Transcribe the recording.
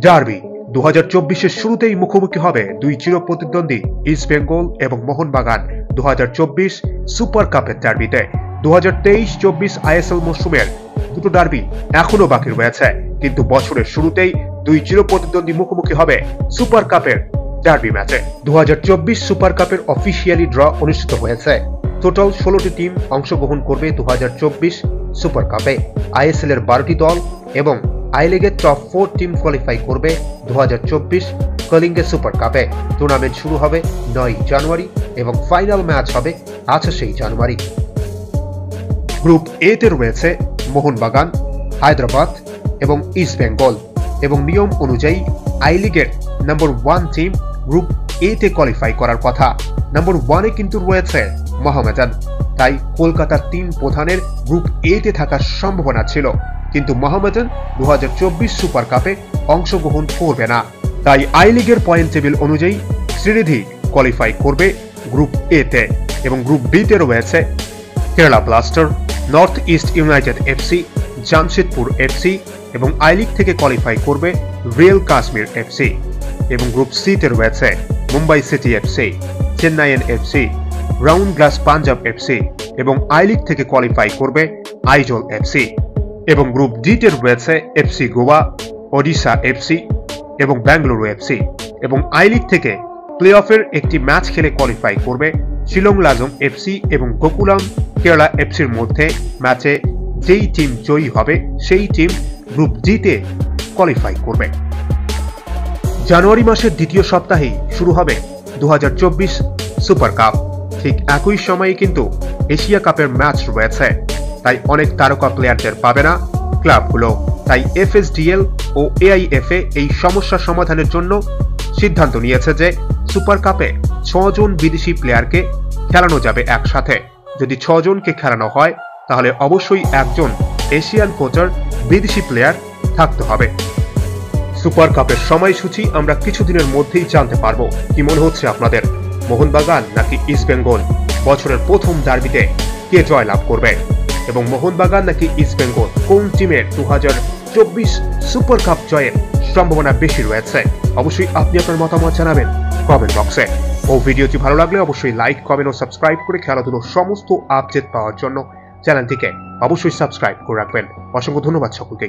Derby 2024-এর শুরুতেই মুখোমুখি হবে দুই চিরপ্রতিদ্বন্দ্বী ইস্ট বেঙ্গল এবং মোহনবাগান 2024 সুপার কাপের ডার্বিতে। 2023-24 আইএসএল মৌসুমের দুটো ডার্বি এখনো বাকি রয়েছে, কিন্তু বছরের শুরুতেই দুই চিরপ্রতিদ্বন্দ্বী মুখোমুখি হবে সুপার কাপের ডার্বি ম্যাচে। 2024 সুপার কাপের অফিসিয়ালি ড্র অনুষ্ঠিত হয়েছে। টোটাল 16টি টিম অংশগ্রহণ করবে 2024 সুপার কাপে। আইএসএল এর 12টি দল এবং আই লিগের টপ 4 টিম কোয়ালিফাই করবে 2024 কলিঙ্গে সুপার কাপে। টুর্নামেন্ট শুরু হবে 9 জানুয়ারি এবং ফাইনাল ম্যাচ হবে 28 জানুয়ারি। গ্রুপ এ তে রয়েছে মোহনবাগান, হায়দ্রাবাদ এবং ইস্ট বেঙ্গল, এবং নিয়ম অনুযায়ী আই লিগের নাম্বার 1 টিম গ্রুপ এ তে কোয়ালিফাই করার কথা। নাম্বার 1 এ কিন্তু রয়েছে মোহামেডান, তাই কলকাতার টিম প্রধানের গ্রুপ এ তে থাকার সম্ভাবনা ছিল, কিন্তু মোহামেডান 2024 সুপার কাপে অংশগ্রহণ করবে না। তাই আই লিগের পয়েন্ট টেবিল অনুযায়ী শ্রীনিধি কোয়ালিফাই করবে গ্রুপ এ তে, এবং গ্রুপ বি তে রয়েছে Kerala Blaster, North East United FC, Jamshedpur FC, এবং আই লিগ থেকে কোয়ালিফাই করবে রিয়েল কাশ্মীর এফসি। এবং গ্রুপ সি তে রয়েছে Mumbai City FC, Chennaiyin FC, Round Glass Punjab FC, এবং আই লিগ থেকে কোয়ালিফাই করবে আইজল এফসি। এবং গ্রুপ ডি তে রয়েছে এফসি গোয়া, ওডিশা এফসি এবং বেঙ্গালুরু এফসি। এবং আই লিগ থেকে প্লে অফের একটি ম্যাচ খেলে কোয়ালিফাই করবে শিলং লাজং এফসি এবং গোকুলাম কেরালা এফসির মধ্যে ম্যাচে যেই টিম জয়ী হবে সেই টিম গ্রুপ ডি তে কোয়ালিফাই করবে। জানুয়ারি মাসের দ্বিতীয় সপ্তাহেই শুরু হবে 2024 সুপার কাপ। ঠিক একই সময়ে কিন্তু এশিয়া কাপের ম্যাচ রয়েছে, তাই অনেক তারকা প্লেয়ারদের পাবে না ক্লাবগুলো। তাই এফএসডিএল ও এআইএফএ এই সমস্যা সমাধানের জন্য সিদ্ধান্ত নিয়েছে যে সুপার কাপে 6 জন বিদেশি প্লেয়ারকে খেলানো যাবে একসাথে। যদি 6 জনকে খেলানো হয় তাহলে অবশ্যই একজন এশিয়ান কোচার বিদেশি প্লেয়ার থাকতে হবে। সুপার কাপের সময়সূচি আমরা কিছুদিনের মধ্যেই জানতে পারবো। কি মনে হচ্ছে আপনাদের, মোহনবাগান নাকি ইস্ট বেঙ্গল বছরের প্রথম ডার্বিতে কে জয় লাভ করবে? এবং মোহনবাগান নাকি ইস্ট বেঙ্গল কোন টিমের 2024 সুপার কাপ জয়ের সম্ভাবনা বেশি রয়েছে? অবশ্যই আপনি আপনার মতামত জানাবেন কমেন্ট বক্সে। ও ভিডিওটি ভালো লাগলে অবশ্যই লাইক, কমেন্ট ও সাবস্ক্রাইব করে খেলাধুলোর সমস্ত আপডেট পাওয়ার জন্য চ্যানেলটিকে অবশ্যই সাবস্ক্রাইব করে রাখবেন। অসংখ্য ধন্যবাদ সকলকে।